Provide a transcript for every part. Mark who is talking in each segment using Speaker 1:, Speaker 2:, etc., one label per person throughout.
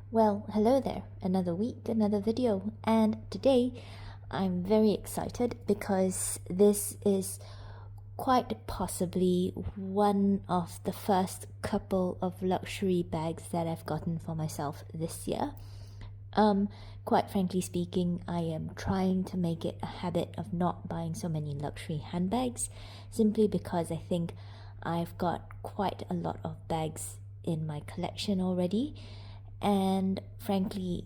Speaker 1: Well, hello there. Another week, another video, and today I'm very excited because this is quite possibly one of the first couple of luxury bags that I've gotten for myself this year. Quite frankly speaking, I am trying to make it a habit of not buying so many luxury handbags simply because I think I've got quite a lot of bags in my collection already. And frankly,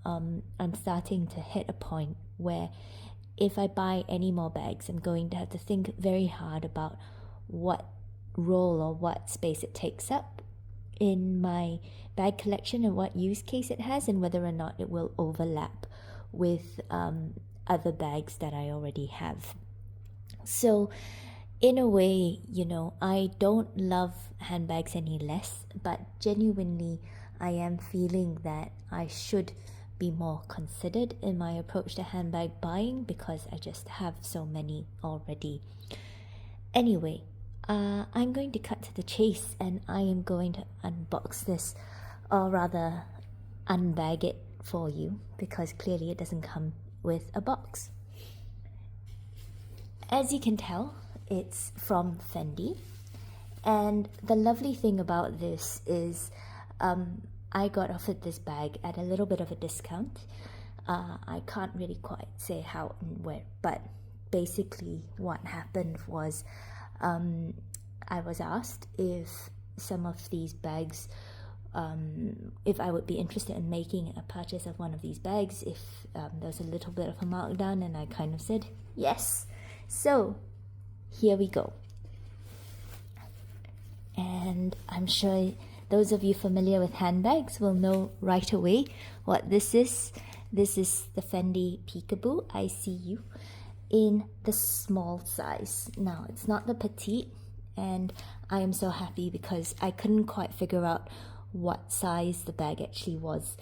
Speaker 1: I'm starting to hit a point where if I buy any more bags, I'm going to have to think very hard about what role or what space it takes up in my bag collection and what use case it has, and whether or not it will overlap with other bags that I already have. So, in a way, I don't love handbags any less, but genuinely, I am feeling that I should be more considered in my approach to handbag buying because I just have so many already. Anyway, I'm going to cut to the chase and I am going to unbox this, or rather unbag it for you, because clearly it doesn't come with a box. As you can tell, it's from Fendi, and the lovely thing about this is I got offered this bag at a little bit of a discount. I can't really quite say how and where, but basically what happened was I was asked if some of these bags, if I would be interested in making a purchase of one of these bags, if there was a little bit of a markdown, and I kind of said yes. So here we go. And I'm sure those of you familiar with handbags will know right away what this is. This is the Fendi Peekaboo ICU in the small size. Now, it's not the petite, and I am so happy because I couldn't quite figure out what size the bag actually was.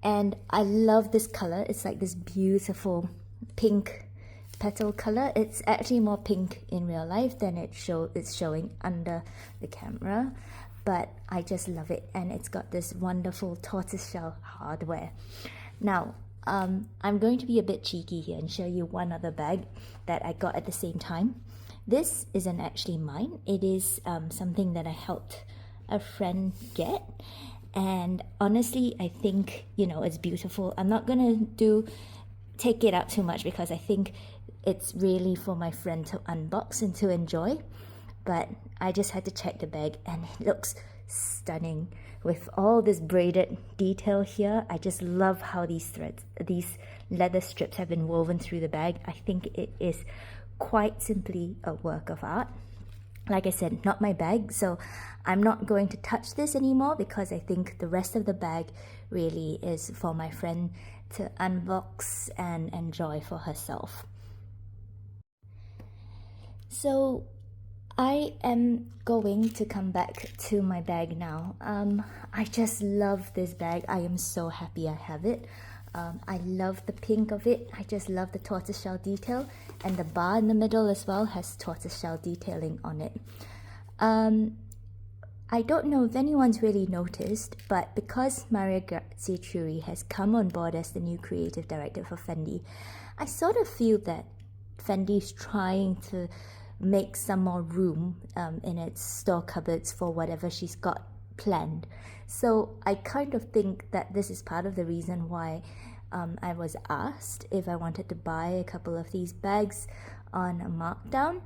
Speaker 1: And I love this color. It's like this beautiful pink petal color. It's actually more pink in real life than it's showing under the camera, but I just love it, and it's got this wonderful tortoiseshell hardware. Now, I'm going to be a bit cheeky here and show you one other bag that I got at the same time. This isn't actually mine. It is something that I helped a friend get, and honestly, I think, it's beautiful. I'm not gonna take it out too much because I think it's really for my friend to unbox and to enjoy, but I just had to check the bag, and it looks stunning with all this braided detail here. I just love how these leather strips have been woven through the bag. I think it is quite simply a work of art. Like I said, not my bag, so I'm not going to touch this anymore because I think the rest of the bag really is for my friend to unbox and enjoy for herself. So I am going to come back to my bag now. I just love this bag. I am so happy I have it. I love the pink of it. I just love the tortoiseshell detail, and the bar in the middle as well has tortoiseshell detailing on it. I don't know if anyone's really noticed, but because Maria Grazia Chiuri has come on board as the new creative director for Fendi, I sort of feel that Fendi's trying to make some more room in its store cupboards for whatever she's got planned. So I kind of think that this is part of the reason why I was asked if I wanted to buy a couple of these bags on a markdown.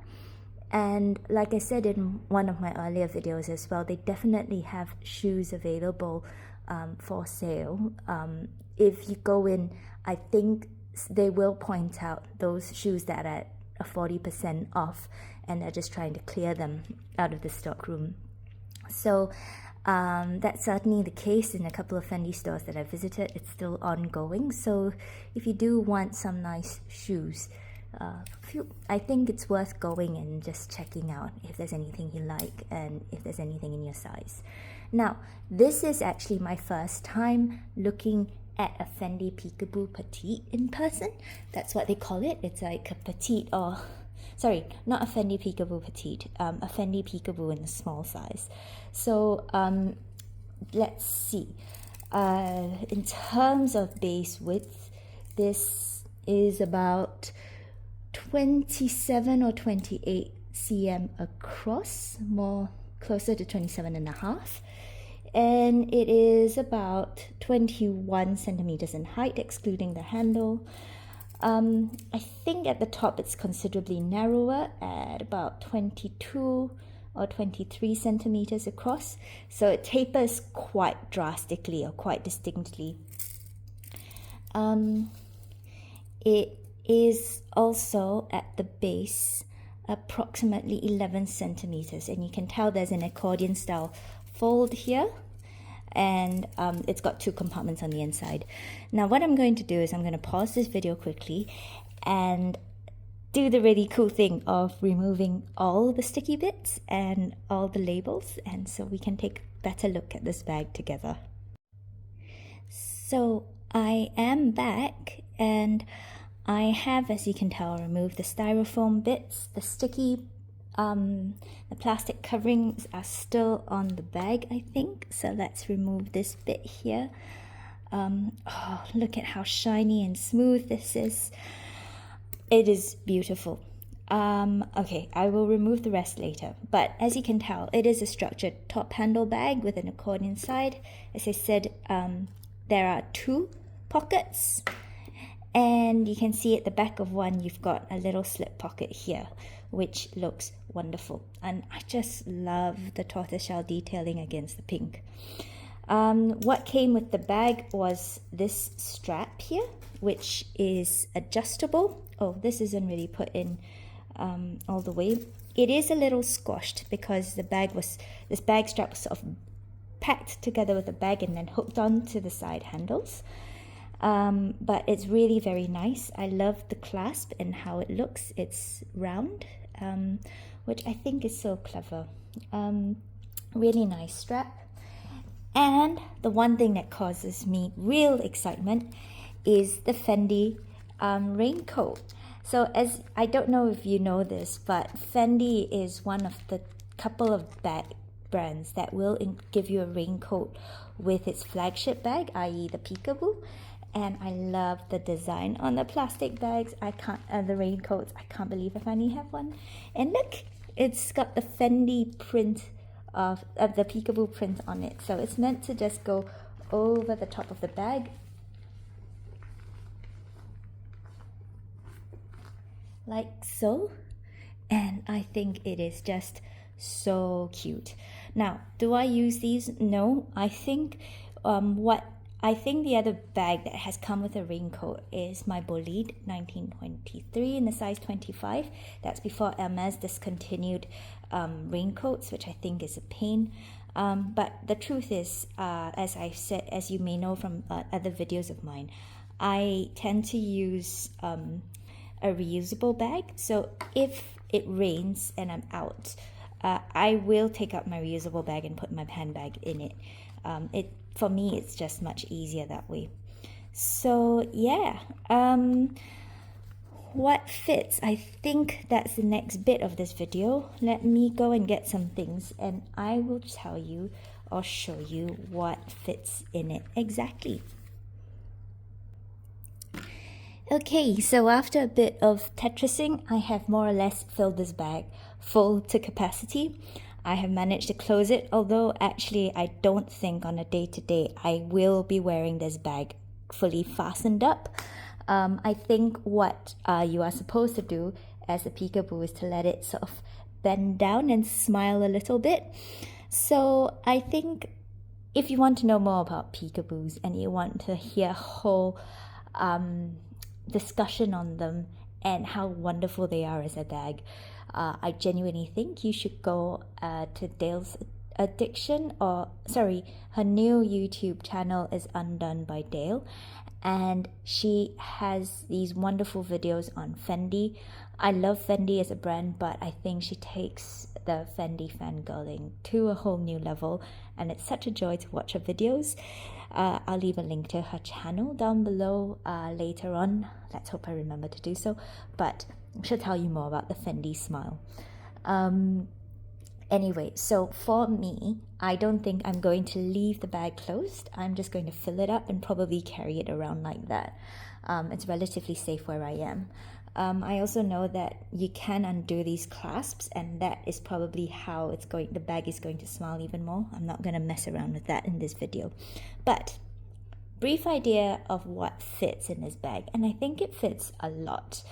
Speaker 1: And like I said in one of my earlier videos as well, they definitely have shoes available for sale. If you go in, I think they will point out those shoes that are 40% off, and they're just trying to clear them out of the stockroom. So that's certainly the case in a couple of Fendi stores that I visited. It's still ongoing, so if you do want some nice shoes, I think it's worth going and just checking out if there's anything you like and if there's anything in your size. Now, this is actually my first time looking at a Fendi Peekaboo Petite in person. That's what they call it. It's like a petite, or sorry, not a Fendi Peekaboo Petite, a Fendi Peekaboo in the small size. So let's see. In terms of base width, this is about 27 or 28 cm across, more closer to 27 and a half. And it is about 21 centimeters in height, excluding the handle. I think at the top it's considerably narrower at about 22 or 23 centimeters across. So it tapers quite drastically or quite distinctly. It is also at the base approximately 11 centimeters, and you can tell there's an accordion style fold here, and it's got 2 compartments on the inside. Now what I'm going to do is I'm going to pause this video quickly and do the really cool thing of removing all the sticky bits and all the labels, and so we can take a better look at this bag together. So I am back, and I have, as you can tell, removed the styrofoam bits. The sticky, the plastic coverings are still on the bag, I think. So let's remove this bit here. Oh, look at how shiny and smooth this is. It is beautiful. Okay, I will remove the rest later. But as you can tell, it is a structured top handle bag with an accordion side. As I said, there are 2 pockets. And you can see at the back of one, you've got a little slip pocket here, which looks wonderful. And I just love the tortoiseshell detailing against the pink. What came with the bag was this strap here, which is adjustable. Oh, this isn't really put in all the way. It is a little squashed because this bag strap was sort of packed together with the bag and then hooked onto the side handles. But it's really very nice. I love the clasp and how it looks. It's round, which I think is so clever. Really nice strap. And the one thing that causes me real excitement is the Fendi raincoat. So as I don't know if you know this, but Fendi is one of the couple of bag brands that will give you a raincoat with its flagship bag, i.e. the Peekaboo. And I love the design on the plastic bags. The raincoats, I can't believe I finally have one. And look, it's got the Fendi print of the Peekaboo print on it. So it's meant to just go over the top of the bag. Like so. And I think it is just so cute. Now, do I use these? No. I think the other bag that has come with a raincoat is my Bolide 1923 in the size 25. That's before Hermes discontinued raincoats, which I think is a pain. But the truth is, as I said, as you may know from other videos of mine, I tend to use a reusable bag. So if it rains and I'm out, I will take out my reusable bag and put my handbag in it. For me, it's just much easier that way. So yeah, what fits? I think that's the next bit of this video. Let me go and get some things and I will tell you or show you what fits in it exactly. Okay, so after a bit of Tetrising, I have more or less filled this bag full to capacity. I have managed to close it, although actually I don't think on a day-to-day I will be wearing this bag fully fastened up. I think what you are supposed to do as a peekaboo is to let it sort of bend down and smile a little bit. So I think if you want to know more about peekaboos and you want to hear a whole discussion on them and how wonderful they are as a bag, I genuinely think you should go to Dale's Addiction, her new YouTube channel is Undone by Dale, and she has these wonderful videos on Fendi. I love Fendi as a brand, but I think she takes the Fendi fangirling to a whole new level, and it's such a joy to watch her videos. I'll leave a link to her channel down below later on. Let's hope I remember to do so, but she'll tell you more about the Fendi smile. And Anyway, so for me, I don't think I'm going to leave the bag closed. I'm just going to fill it up and probably carry it around like that. It's relatively safe where I am. I also know that you can undo these clasps, and that is probably how the bag is going to smile even more. I'm not going to mess around with that in this video. But brief idea of what fits in this bag, and I think it fits a lot.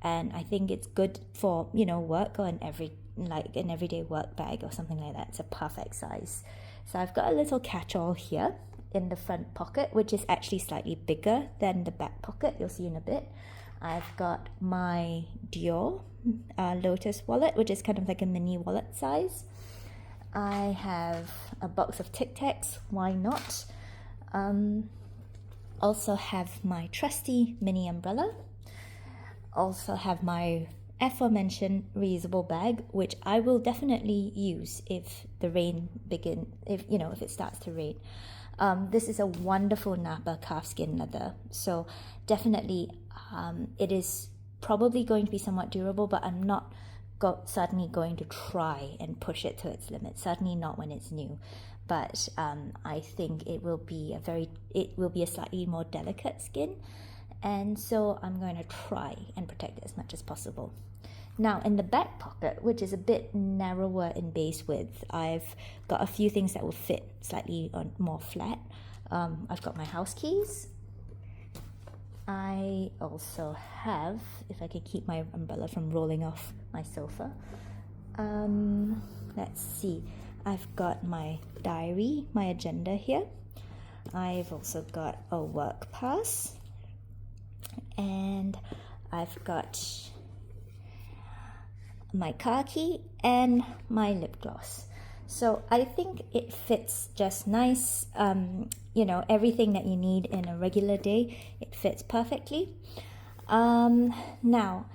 Speaker 1: And I think it's good for, work or an everyday work bag or something like that. It's a perfect size. So I've got a little catch-all here in the front pocket, which is actually slightly bigger than the back pocket. You'll see in a bit. I've got my Dior Lotus wallet, which is kind of like a mini wallet size. I have a box of Tic Tacs. Why not? Also have my trusty mini umbrella. Also have my aforementioned reusable bag, which I will definitely use if the rain if it starts to rain. This is a wonderful Napa calfskin leather, so definitely it is probably going to be somewhat durable, but I'm not certainly going to try and push it to its limit. Certainly not when it's new. But I think it will be a slightly more delicate skin. And so I'm going to try and protect it as much as possible. Now in the back pocket, which is a bit narrower in base width, I've got a few things that will fit slightly more flat. I've got my house keys. I also have, if I can keep my umbrella from rolling off my sofa, let's see, I've got my diary, my agenda here. I've also got a work pass. And I've got my car key and my lip gloss. So I think it fits just nice. Everything that you need in a regular day, it fits perfectly. Now,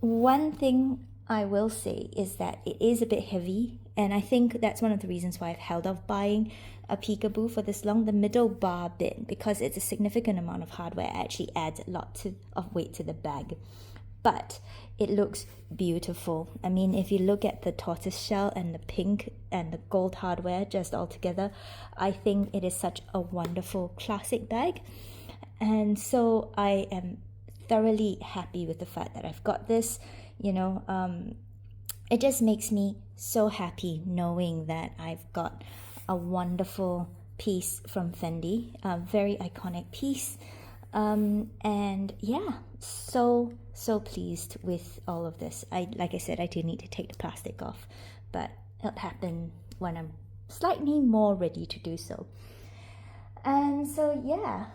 Speaker 1: one thing I will say is that it is a bit heavy, and I think that's one of the reasons why I've held off buying a Peekaboo for this long. The middle bar bit, because it's a significant amount of hardware, actually adds a lot of weight to the bag. But it looks beautiful. I mean, if you look at the tortoise shell and the pink and the gold hardware just all together, I think it is such a wonderful classic bag. And so I am thoroughly happy with the fact that I've got this. It just makes me so happy knowing that I've got a wonderful piece from Fendi, a very iconic piece. And yeah, so pleased with all of this. Like I said, I do need to take the plastic off, but it'll happen when I'm slightly more ready to do so. And so yeah,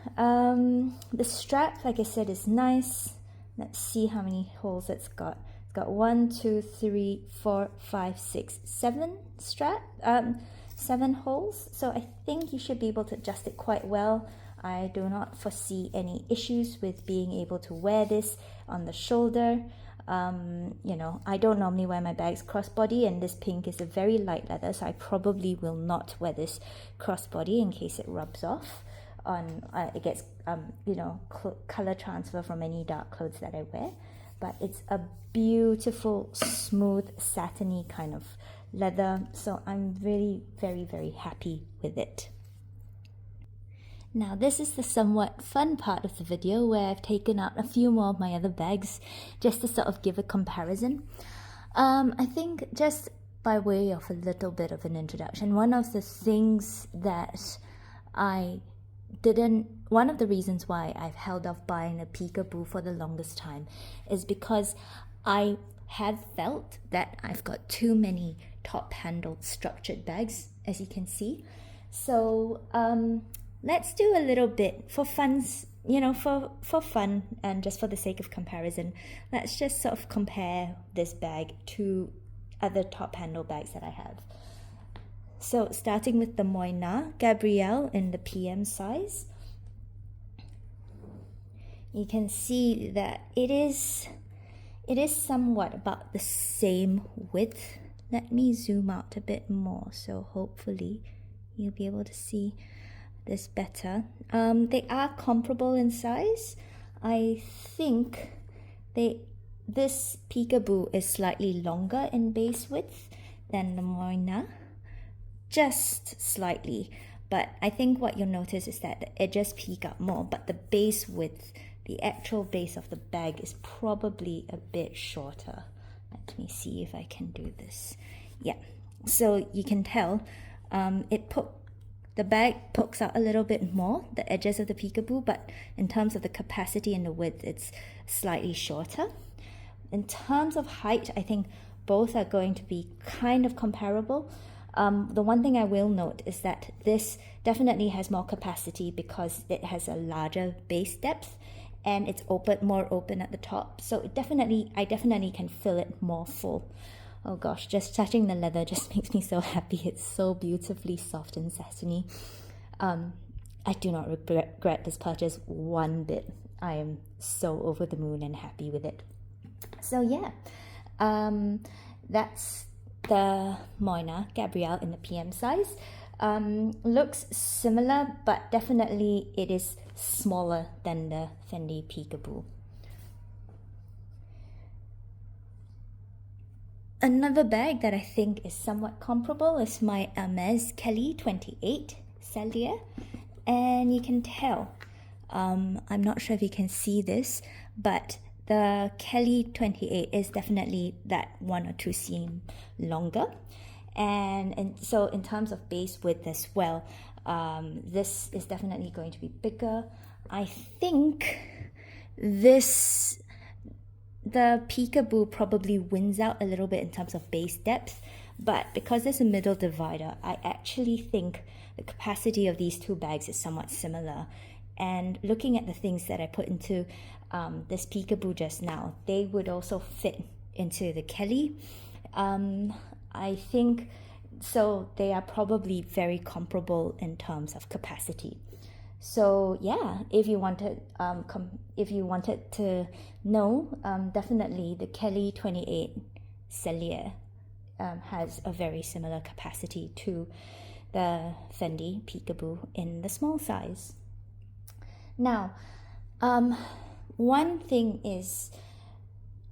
Speaker 1: the strap, like I said, is nice. Let's see how many holes it's got. It's got 1, 2, 3, 4, 5, 6, 7 7 holes. So I think you should be able to adjust it quite well. I do not foresee any issues with being able to wear this on the shoulder. I don't normally wear my bags crossbody, and this pink is a very light leather, so I probably will not wear this crossbody in case it rubs off on it gets color transfer from any dark clothes that I wear. But it's a beautiful, smooth, satiny kind of leather, so I'm really very, very happy with it. Now this is the somewhat fun part of the video where I've taken out a few more of my other bags just to sort of give a comparison. I think just by way of a little bit of an introduction, one of the things that one of the reasons why I've held off buying a Peekaboo for the longest time is because I have felt that I've got too many top-handled structured bags, as you can see. So let's do a little bit for funs, for fun and just for the sake of comparison. Let's just sort of compare this bag to other top handle bags that I have. So starting with the Moina Gabrielle in the PM size, you can see that it is somewhat about the same width. Let me zoom out a bit more, so hopefully you'll be able to see this better. They are comparable in size. I think they this Peekaboo is slightly longer in base width than the Moina, just slightly. But I think what you'll notice is that the edges peek up more, but the base width, the actual base of the bag, is probably a bit shorter. Let me see if I can do this. Yeah, so you can tell the bag pokes out a little bit more, the edges of the Peekaboo, but in terms of the capacity and the width, it's slightly shorter. In terms of height, I think both are going to be kind of comparable. The one thing I will note is that this definitely has more capacity because it has a larger base depth and it's more open at the top. So I definitely can feel it more full. Oh gosh, just touching the leather just makes me so happy. It's so beautifully soft and satiny. I do not regret this purchase one bit. I am so over the moon and happy with it. So yeah, that's the Moina Gabrielle in the PM size. Looks similar, but definitely it is smaller than the Fendi Peekaboo. Another bag that I think is somewhat comparable is my Hermes Kelly 28 Cellier, and you can tell, I'm not sure if you can see this, but the Kelly 28 is definitely that 1 or 2 cm longer, and so in terms of base width as well, this is definitely going to be bigger. I think the Peekaboo probably wins out a little bit in terms of base depth, but because there's a middle divider, I actually think the capacity of these two bags is somewhat similar. And looking at the things that I put into this Peekaboo just now, they would also fit into the Kelly. I think so. They are probably very comparable in terms of capacity. So yeah, if you wanted to know, definitely the Kelly 28 Cellier has a very similar capacity to the Fendi Peekaboo in the small size. Now, one thing is,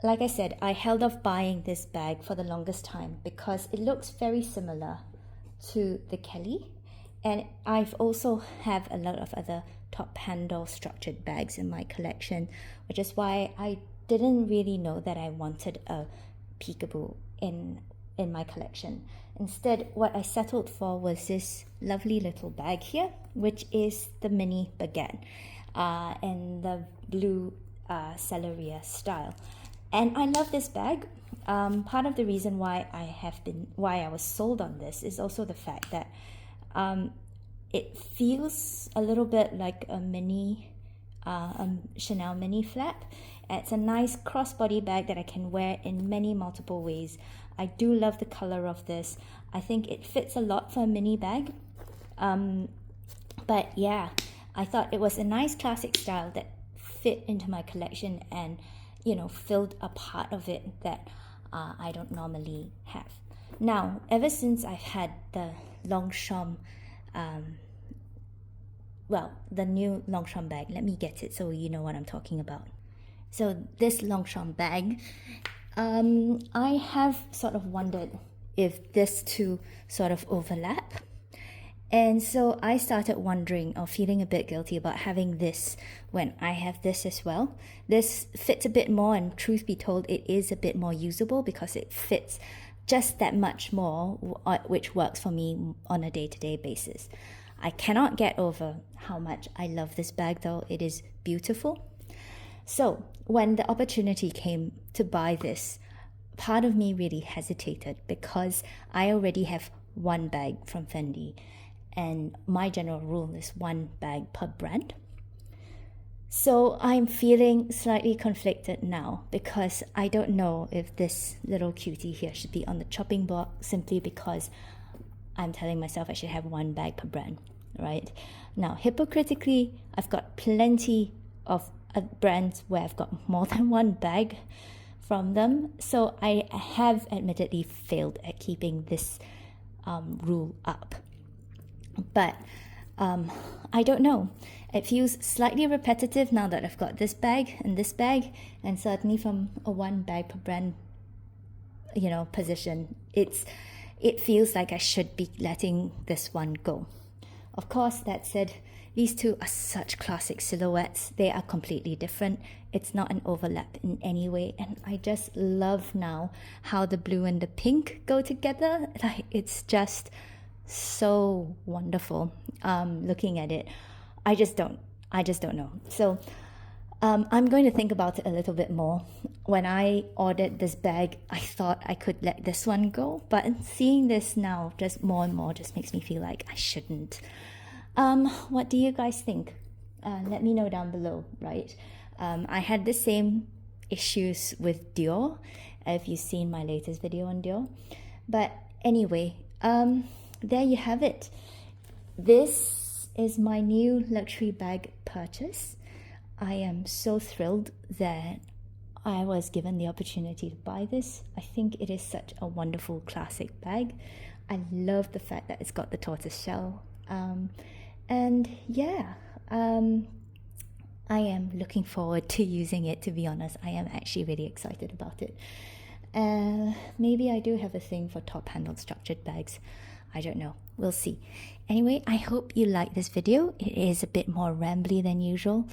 Speaker 1: like I said, I held off buying this bag for the longest time because it looks very similar to the Kelly. And I've also have a lot of other top handle structured bags in my collection, which is why I didn't really know that I wanted a Peekaboo in my collection. Instead, what I settled for was this lovely little bag here, which is the mini baguette in the blue Celleria style. And I love this bag. Part of the reason why I was sold on this is also the fact that it feels a little bit like a mini Chanel mini flap. It's a nice crossbody bag that I can wear in many multiple ways. I do love the color of this. I think it fits a lot for a mini bag. But yeah, I thought it was a nice classic style that fit into my collection and, filled a part of it that I don't normally have. Now, ever since I've had the Longchamp, the new Longchamp bag, let me get it so you know what I'm talking about. So this Longchamp bag, I have sort of wondered if this two sort of overlap. And so I started wondering or feeling a bit guilty about having this when I have this as well. This fits a bit more, and truth be told, it is a bit more usable because it fits just that much more, which works for me on a day-to-day basis. I cannot get over how much I love this bag though. It is beautiful. So when the opportunity came to buy this, part of me really hesitated because I already have one bag from Fendi, and my general rule is one bag per brand. So I'm feeling slightly conflicted now because I don't know if this little cutie here should be on the chopping block simply because I'm telling myself I should have one bag per brand, right? Now, hypocritically, I've got plenty of brands where I've got more than one bag from them. So I have admittedly failed at keeping this rule up. But I don't know. It feels slightly repetitive now that I've got this bag, and certainly from a one bag per brand, position, it feels like I should be letting this one go. Of course, that said, these two are such classic silhouettes. They are completely different. It's not an overlap in any way. And I just love now how the blue and the pink go together. Like, it's just so wonderful looking at it. I just don't know. So I'm going to think about it a little bit more. When I ordered this bag, I thought I could let this one go, but seeing this now just more and more just makes me feel like I shouldn't. What do you guys think? Let me know down below, right? I had the same issues with Dior, if you've seen my latest video on Dior. But anyway, there you have it. This is my new luxury bag purchase. I am so thrilled that I was given the opportunity to buy this. I think it is such a wonderful classic bag. I love the fact that it's got the tortoise shell. And yeah, I am looking forward to using it, to be honest. I am actually really excited about it. Maybe I do have a thing for top-handled structured bags. I don't know. We'll see. Anyway, I hope you like this video. It is a bit more rambly than usual.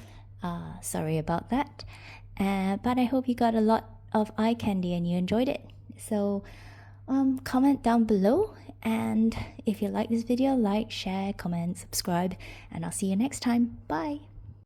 Speaker 1: Sorry about that. But I hope you got a lot of eye candy and you enjoyed it. So comment down below. And if you like this video, like, share, comment, subscribe, and I'll see you next time. Bye.